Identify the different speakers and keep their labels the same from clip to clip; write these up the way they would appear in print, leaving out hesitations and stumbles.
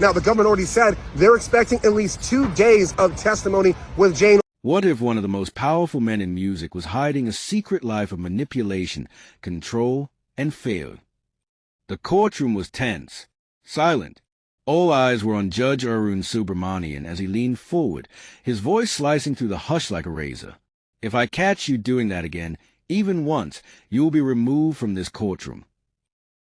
Speaker 1: Now, the government already said they're expecting at least 2 days of testimony with Jane.
Speaker 2: What if one of the most powerful men in music was hiding a secret life of manipulation, control, and fear? The courtroom was tense, silent. All eyes were on Judge Arun Subramanian as he leaned forward, his voice slicing through the hush like a razor. "If I catch you doing that again, even once, you will be removed from this courtroom."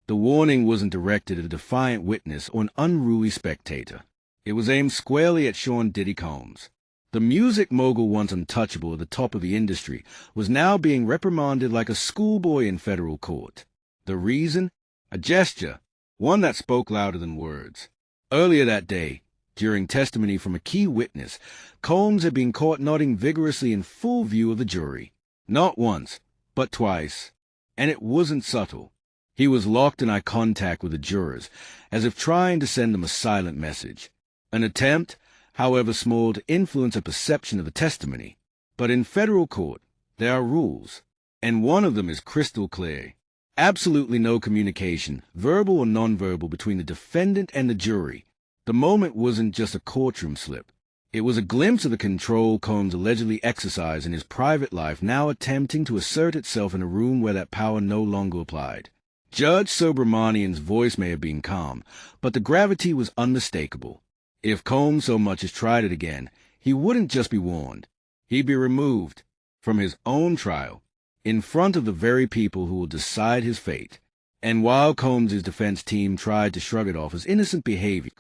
Speaker 2: The warning wasn't directed at a defiant witness or an unruly spectator. It was aimed squarely at Sean Diddy Combs. The music mogul, once untouchable at the top of the industry, was now being reprimanded like a schoolboy in federal court. The reason? A gesture, one that spoke louder than words. Earlier that day, during testimony from a key witness, Combs had been caught nodding vigorously in full view of the jury. Not once, but twice. And it wasn't subtle. He was locked in eye contact with the jurors, as if trying to send them a silent message. An attempt, however small, to influence a perception of the testimony. But in federal court, there are rules, and one of them is crystal clear. Absolutely no communication, verbal or nonverbal, between the defendant and the jury. The moment wasn't just a courtroom slip. It was a glimpse of the control Combs allegedly exercised in his private life, now attempting to assert itself in a room where that power no longer applied. Judge Subramanian's voice may have been calm, but the gravity was unmistakable. If Combs so much as tried it again, he wouldn't just be warned. He'd be removed from his own trial, in front of the very people who will decide his fate. And while Combs' defense team tried to shrug it off as innocent behavior,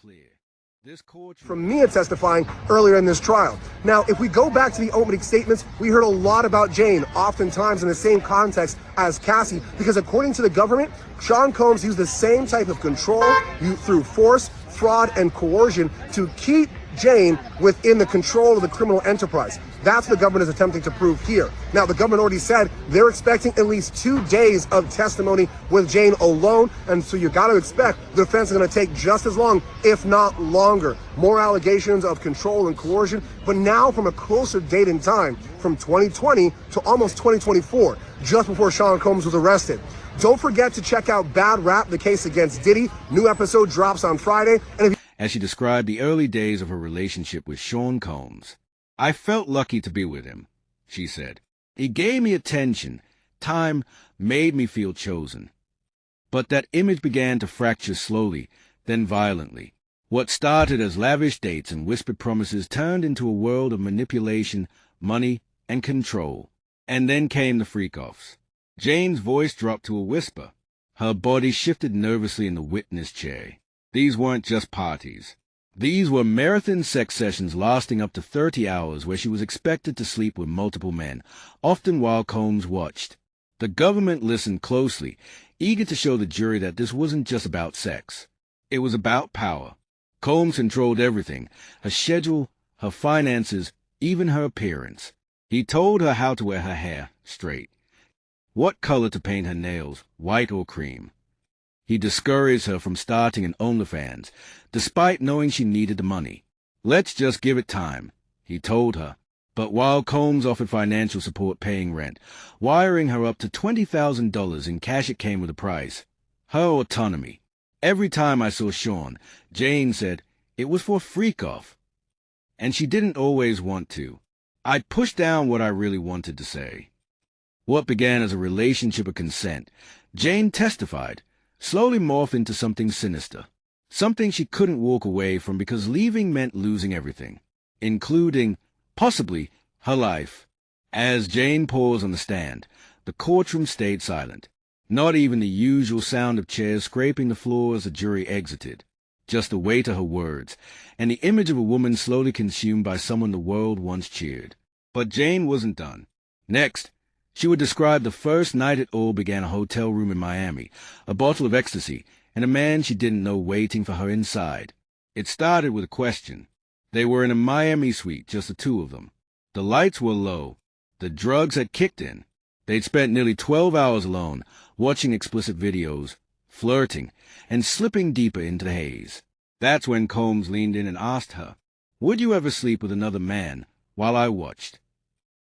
Speaker 1: from Mia testifying earlier in this trial. Now, if we go back to the opening statements, we heard a lot about Jane, oftentimes in the same context as Cassie, because according to the government, Sean Combs used the same type of control through force, fraud, and coercion to keep Jane within the control of the criminal enterprise. That's what the government is attempting to prove here. Now, the government already said they're expecting at least 2 days of testimony with Jane alone, and so you got to expect the defense is going to take just as long, if not longer. More allegations of control and coercion, but now from a closer date in time, from 2020 to almost 2024, just before Sean Combs was arrested. Don't forget to check out Bad Rap, the case against Diddy. New episode drops on Friday. And
Speaker 2: as she described the early days of her relationship with Sean Combs, "I felt lucky to be with him," she said. "He gave me attention, time, made me feel chosen." But that image began to fracture slowly, then violently. What started as lavish dates and whispered promises turned into a world of manipulation, money, and control. And then came the freak-offs. Jane's voice dropped to a whisper. Her body shifted nervously in the witness chair. These weren't just parties. These were marathon sex sessions lasting up to 30 hours where she was expected to sleep with multiple men, often while Combs watched. The government listened closely, eager to show the jury that this wasn't just about sex. It was about power. Combs controlled everything, her schedule, her finances, even her appearance. He told her how to wear her hair, straight. What color to paint her nails, white or cream. He discouraged her from starting an OnlyFans, despite knowing she needed the money. "Let's just give it time," he told her. But while Combs offered financial support paying rent, wiring her up to $20,000 in cash, it came with a price. Her autonomy. Every time I saw Sean, Jane said, it was for a freak-off. And she didn't always want to. I'd push down what I really wanted to say. What began as a relationship of consent, Jane testified, slowly morphed into something sinister. Something she couldn't walk away from because leaving meant losing everything, including, possibly, her life. As Jane paused on the stand, the courtroom stayed silent. Not even the usual sound of chairs scraping the floor as the jury exited. Just the weight of her words, and the image of a woman slowly consumed by someone the world once cheered. But Jane wasn't done. Next, she would describe the first night it all began, a hotel room in Miami, a bottle of ecstasy, and a man she didn't know waiting for her inside. It started with a question. They were in a Miami suite, just the two of them. The lights were low. The drugs had kicked in. They'd spent nearly 12 hours alone, watching explicit videos, flirting, and slipping deeper into the haze. That's when Combs leaned in and asked her, "Would you ever sleep with another man while I watched?"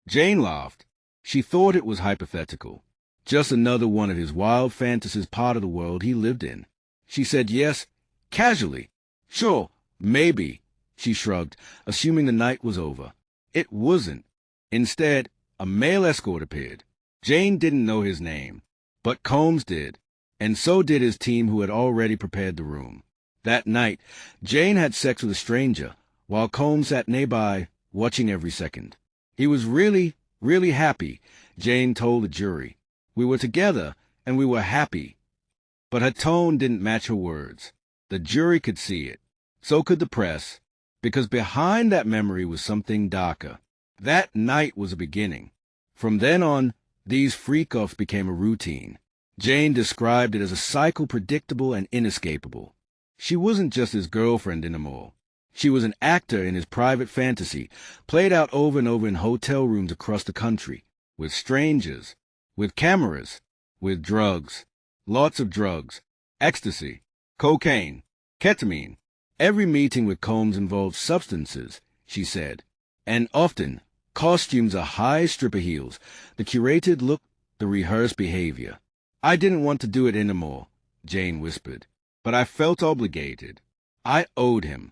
Speaker 2: Jane laughed. She thought it was hypothetical, just another one of his wild fantasies, part of the world he lived in. She said yes, casually. "Sure, Maybe, she shrugged, assuming the night was over. It wasn't. Instead, a male escort appeared. Jane didn't know his name, but Combs did, and so did his team who had already prepared the room. That night, Jane had sex with a stranger, while Combs sat nearby, watching every second. He was really, really happy, Jane told the jury. We were together, and we were happy. But her tone didn't match her words. The jury could see it. So could the press, because behind that memory was something darker. That night was a beginning. From then on, these freak-offs became a routine. Jane described it as a cycle predictable and inescapable. She wasn't just his girlfriend anymore. She was an actor in his private fantasy, played out over and over in hotel rooms across the country, with strangers, with cameras, with drugs, lots of drugs, ecstasy, cocaine, ketamine. Every meeting with Combs involved substances, she said, and often costumes of high stripper heels, the curated look, the rehearsed behavior. I didn't want to do it anymore, Jane whispered, but I felt obligated. I owed him.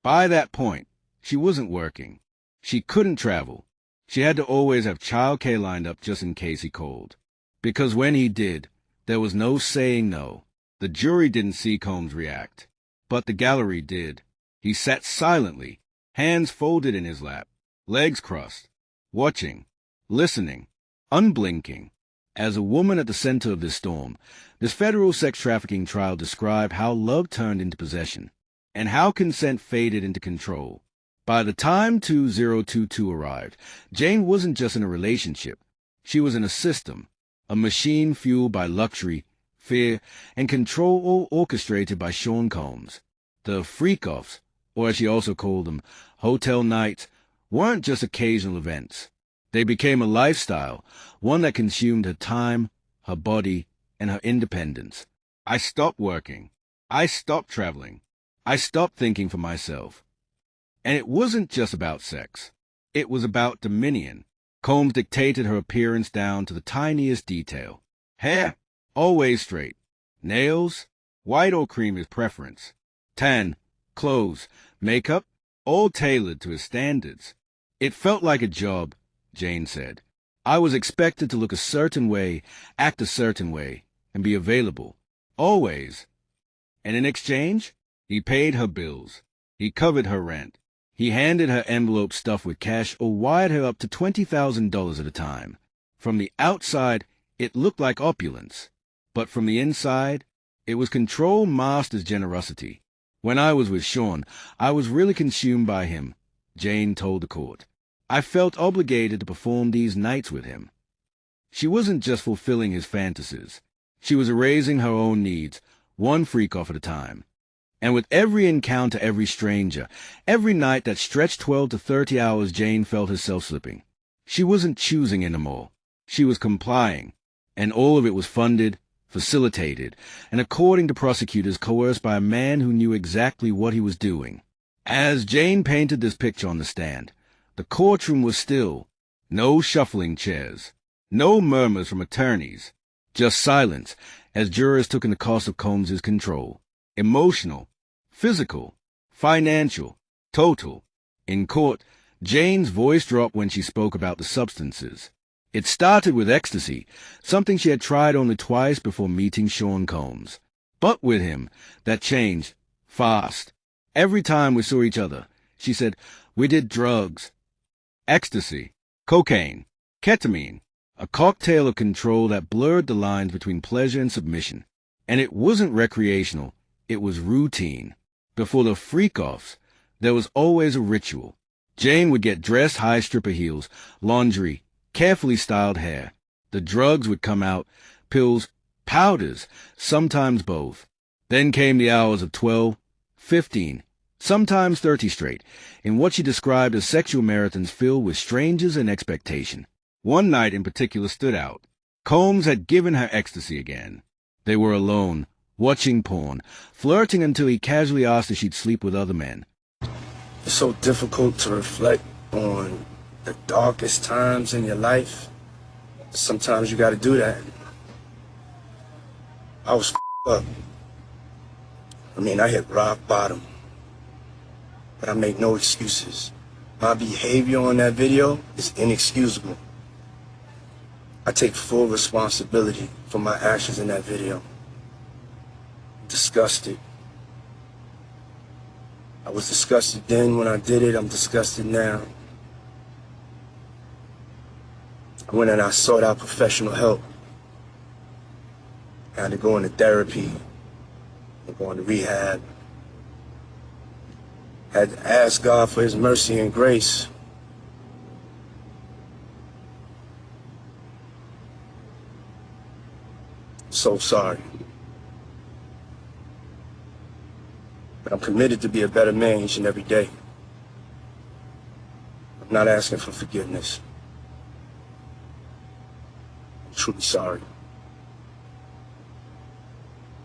Speaker 2: By that point, she wasn't working. She couldn't travel. She had to always have childcare lined up just in case he called. Because when he did, there was no saying no. The jury didn't see Combs react, but the gallery did. He sat silently, hands folded in his lap, legs crossed, watching, listening, unblinking. As a woman at the center of this storm, this federal sex trafficking trial described how love turned into possession, and how consent faded into control. By the time 2022 arrived, Jane wasn't just in a relationship. She was in a system, a machine fueled by luxury, fear, and control, all orchestrated by Sean Combs. The freak-offs, or as she also called them, hotel nights, weren't just occasional events. They became a lifestyle, one that consumed her time, her body, and her independence. I stopped working. I stopped traveling. I stopped thinking for myself. And it wasn't just about sex. It was about dominion. Combs dictated her appearance down to the tiniest detail. Hair, always straight. Nails, white or cream his preference. Tan, clothes, makeup, all tailored to his standards. It felt like a job, Jane said. I was expected to look a certain way, act a certain way, and be available. Always. And in exchange, he paid her bills. He covered her rent. He handed her envelopes stuffed with cash or wired her up to $20,000 at a time. From the outside, it looked like opulence. But from the inside, it was control masked as generosity. When I was with Sean, I was really consumed by him, Jane told the court. I felt obligated to perform these nights with him. She wasn't just fulfilling his fantasies. She was erasing her own needs, one freak-off at a time. And with every encounter, every stranger, every night that stretched 12 to 30 hours, Jane felt herself slipping. She wasn't choosing anymore. She was complying. And all of it was funded, facilitated, and according to prosecutors, coerced by a man who knew exactly what he was doing. As Jane painted this picture on the stand, the courtroom was still. No shuffling chairs. No murmurs from attorneys. Just silence as jurors took in the cost of Combs' control. Emotional, physical, financial, total. In court, Jane's voice dropped when she spoke about the substances. It started with ecstasy, something she had tried only twice before meeting Sean Combs. But with him, that changed, fast. Every time we saw each other, she said, we did drugs. Ecstasy, cocaine, ketamine, a cocktail of control that blurred the lines between pleasure and submission. And it wasn't recreational, it was routine. Before the freak-offs, there was always a ritual. Jane would get dressed high stripper heels, laundry, carefully styled hair. The drugs would come out, pills, powders, sometimes both. Then came the hours of 12, 15, sometimes 30 straight, in what she described as sexual marathons filled with strangers and expectation. One night in particular stood out. Combs had given her ecstasy again. They were alone, watching porn, flirting until he casually asked if she'd sleep with other men.
Speaker 3: It's so difficult to reflect on the darkest times in your life. Sometimes you gotta do that. I was up. I hit rock bottom. but I make no excuses. My behavior on that video is inexcusable. I take full responsibility for my actions in that video. I'm disgusted. I was disgusted then when I did it. I'm disgusted now. I went and I sought out professional help. I had to go into therapy, and go into rehab. I had to ask God for His mercy and grace. So sorry. But I'm committed to be a better man each and every day. I'm not asking for forgiveness. I'm truly sorry.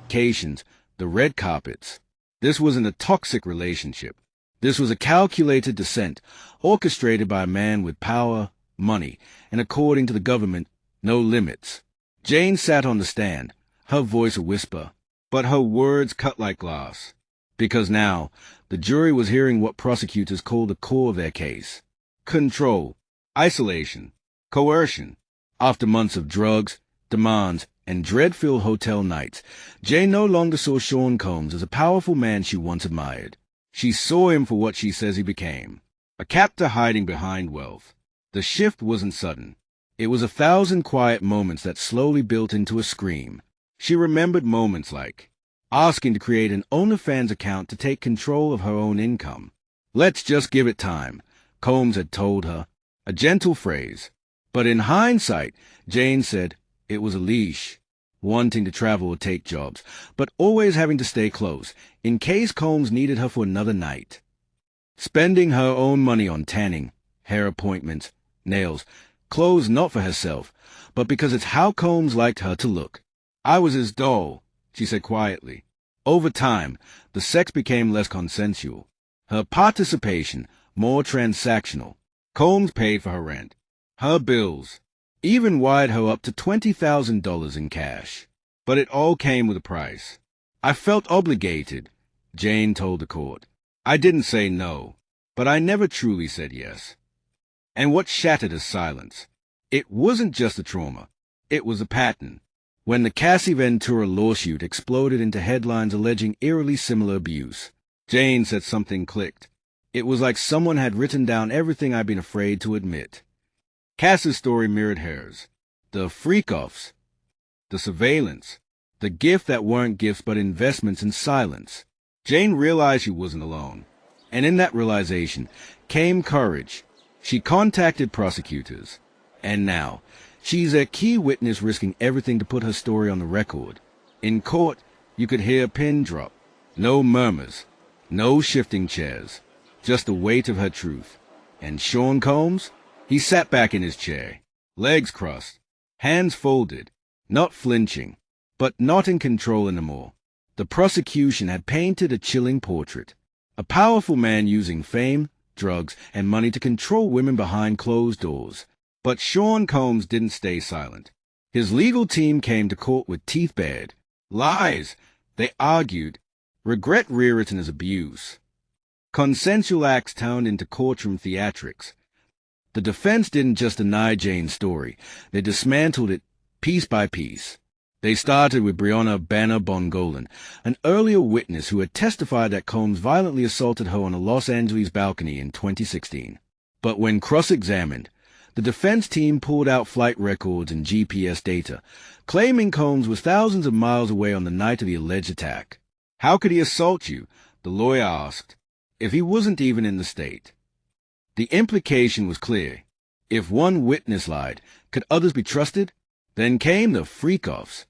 Speaker 2: Occasions, the red carpets. This wasn't a toxic relationship. This was a calculated descent, orchestrated by a man with power, money, and according to the government, no limits. Jane sat on the stand, her voice a whisper, but her words cut like glass. Because now, the jury was hearing what prosecutors called the core of their case. Control, isolation, coercion. After months of drugs, demands, and dread-filled hotel nights, Jane no longer saw Sean Combs as a powerful man she once admired. She saw him for what she says he became, a captor hiding behind wealth. The shift wasn't sudden. It was 1,000 quiet moments that slowly built into a scream. She remembered moments like asking to create an OnlyFans account to take control of her own income. Let's just give it time, Combs had told her, a gentle phrase. But in hindsight, Jane said it was a leash, wanting to travel or take jobs, but always having to stay close, in case Combs needed her for another night. Spending her own money on tanning, hair appointments, nails, clothes not for herself, but because it's how Combs liked her to look. I was his doll, she said quietly. Over time, the sex became less consensual. Her participation more transactional. Combs paid for her rent, her bills, even wired her up to $20,000 in cash. But it all came with a price. I felt obligated, Jane told the court. I didn't say no, but I never truly said yes. And what shattered his silence? It wasn't just a trauma. It was a pattern. When the Cassie Ventura lawsuit exploded into headlines alleging eerily similar abuse, Jane said something clicked. It was like someone had written down everything I'd been afraid to admit. Cass's story mirrored hers. The freak-offs, the surveillance, the gifts that weren't gifts but investments in silence. Jane realized she wasn't alone. And in that realization came courage. She contacted prosecutors. And now, she's a key witness risking everything to put her story on the record. In court, you could hear a pin drop. No murmurs. No shifting chairs. Just the weight of her truth. And Sean Combs? He sat back in his chair, legs crossed, hands folded, not flinching, but not in control anymore. The prosecution had painted a chilling portrait. A powerful man using fame, drugs, and money to control women behind closed doors. But Sean Combs didn't stay silent. His legal team came to court with teeth bared. Lies, they argued. Regret rewritten as abuse. Consensual acts turned into courtroom theatrics. The defense didn't just deny Jane's story. They dismantled it piece by piece. They started with Brianna Banner Bongolan, an earlier witness who had testified that Combs violently assaulted her on a Los Angeles balcony in 2016. But when cross-examined, the defense team pulled out flight records and GPS data, claiming Combs was thousands of miles away on the night of the alleged attack. How could he assault you? The lawyer asked, if he wasn't even in the state. The implication was clear. If one witness lied, could others be trusted? Then came the freak-offs.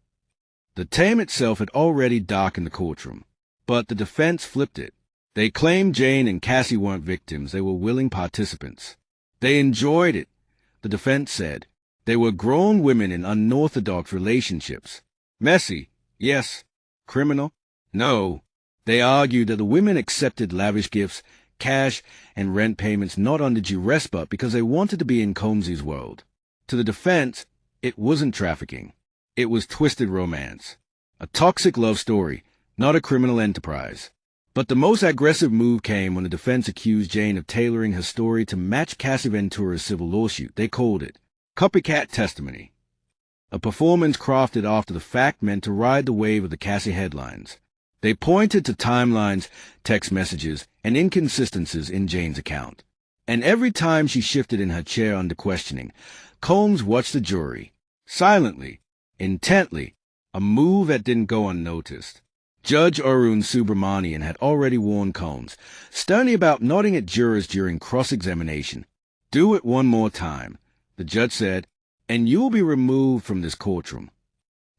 Speaker 2: The term itself had already darkened the courtroom, but the defense flipped it. They claimed Jane and Cassie weren't victims, they were willing participants. They enjoyed it, the defense said. They were grown women in unorthodox relationships. Messy, yes. Criminal, no. They argued that the women accepted lavish gifts, cash, and rent payments not under duress but because they wanted to be in Combs' world. To the defense, it wasn't trafficking. It was twisted romance. A toxic love story, not a criminal enterprise. But the most aggressive move came when the defense accused Jane of tailoring her story to match Cassie Ventura's civil lawsuit. They called it copycat testimony, a performance crafted after the fact meant to ride the wave of the Cassie headlines. They pointed to timelines, text messages, and inconsistencies in Jane's account. And every time she shifted in her chair under questioning, Combs watched the jury, silently, intently, a move that didn't go unnoticed. Judge Arun Subramanian had already warned Combs, sternly about nodding at jurors during cross-examination. "Do it one more time," the judge said, "and you'll be removed from this courtroom."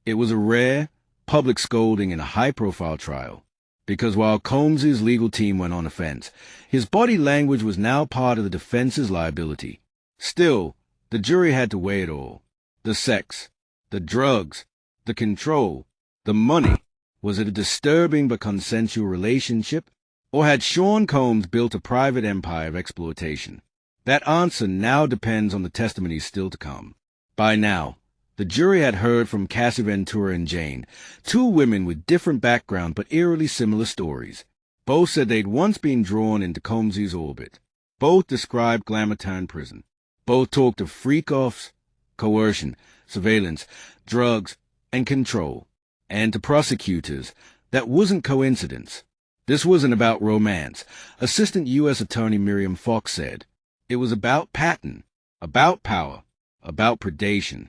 Speaker 2: It was a rare, public scolding in a high-profile trial, because while Combs's legal team went on offense, his body language was now part of the defense's liability. Still, the jury had to weigh it all. The sex, the drugs, the control, the money. Was it a disturbing but consensual relationship? Or had Sean Combs built a private empire of exploitation? That answer now depends on the testimonies still to come. By now, the jury had heard from Cassie Ventura and Jane, two women with different backgrounds but eerily similar stories. Both said they'd once been drawn into Combs's orbit. Both described Glamourtown prison. Both talked of freak-offs, coercion, surveillance, drugs, and control. And to prosecutors, that wasn't coincidence. This wasn't about romance. Assistant U.S. Attorney Miriam Fox said. It was about pattern, about power, about predation.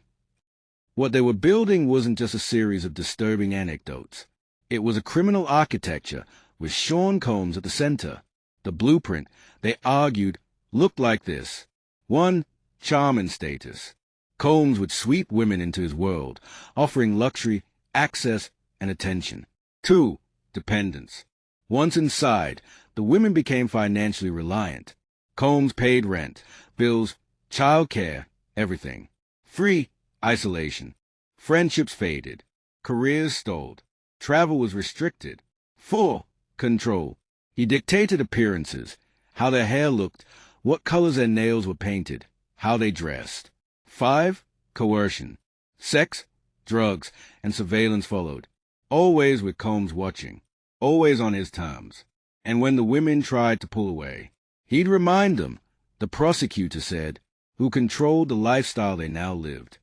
Speaker 2: What they were building wasn't just a series of disturbing anecdotes. It was a criminal architecture with Sean Combs at the center. The blueprint, they argued, looked like this. 1. Charm and status. Combs would sweep women into his world, offering luxury, access, and attention. 2. Dependence. Once inside, the women became financially reliant. Combs paid rent, bills, child care, everything. 3. Isolation. Friendships faded. Careers stalled. Travel was restricted. 4. Control. He dictated appearances, how their hair looked, what colors their nails were painted, how they dressed. 5. Coercion. Sex, drugs, and surveillance followed, always with Combs watching, always on his terms. And when the women tried to pull away, he'd remind them, the prosecutor said, who controlled the lifestyle they now lived.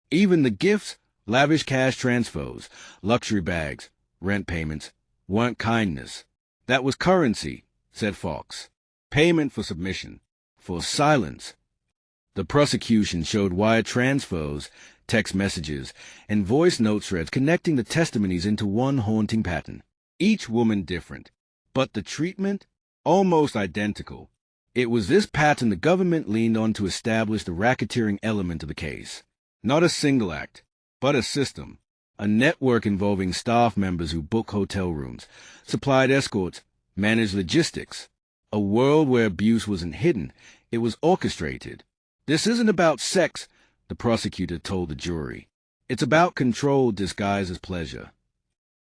Speaker 2: Even the gifts, lavish cash transfers, luxury bags, rent payments, weren't kindness. That was currency, said Fox. Payment for submission, for silence. The prosecution showed wire transfers, text messages, and voice note threads connecting the testimonies into one haunting pattern. Each woman different, but the treatment almost identical. It was this pattern the government leaned on to establish the racketeering element of the case. Not a single act, but a system. A network involving staff members who book hotel rooms, supplied escorts, managed logistics. A world where abuse wasn't hidden, it was orchestrated. This isn't about sex, the prosecutor told the jury. It's about control disguised as pleasure.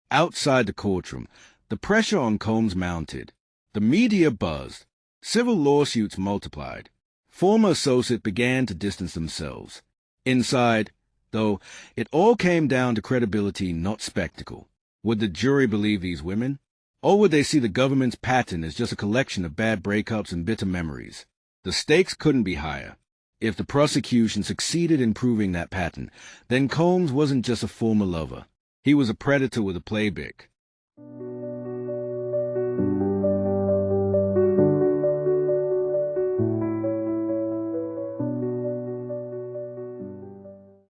Speaker 2: Outside the courtroom, the pressure on Combs mounted. The media buzzed. Civil lawsuits multiplied. Former associates began to distance themselves. Inside, though, it all came down to credibility, not spectacle. Would the jury believe these women? Or would they see the government's pattern as just a collection of bad breakups and bitter memories? The stakes couldn't be higher. If the prosecution succeeded in proving that pattern, then Combs wasn't just a former lover. He was a predator with a playbook.